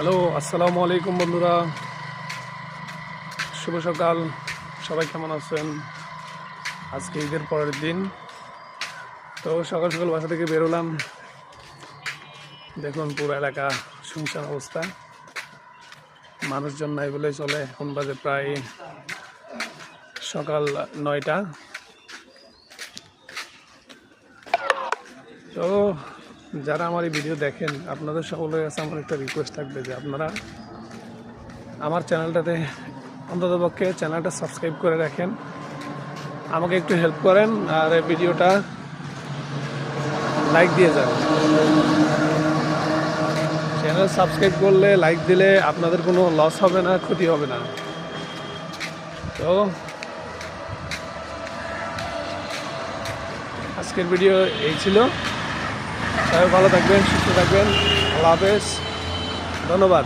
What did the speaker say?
Hello, আসসালামু আলাইকুম বন্ধুরা। শুভ সকাল। সবাই কেমন আছেন? আজকে ঈদের পরের দিন, তো সকাল সকাল বাসা থেকে বেরোলাম। দেখুন পুরো এলাকা শুনশান অবস্থা, মানুষজন নাই বলে চলে। এখন বাজে প্রায় সকাল 9টা। তো যারা আমার এই ভিডিও দেখেন, আপনাদের সকলের কাছে আমার একটা রিকোয়েস্ট থাকবে যে আপনারা আমার চ্যানেলটাতে অন্ততপক্ষে চ্যানেলটা সাবস্ক্রাইব করে রাখেন, আমাকে একটু হেল্প করেন, আর এই ভিডিওটা লাইক দিয়ে যান। চ্যানেল সাবস্ক্রাইব করলে, লাইক দিলে আপনাদের কোনো লস হবে না, ক্ষতি হবে না। তো আজকের ভিডিও এই ছিল। সবাই ভালো থাকবেন, সুস্থ থাকবেন। আল্লাহ হাফেজ, ধন্যবাদ।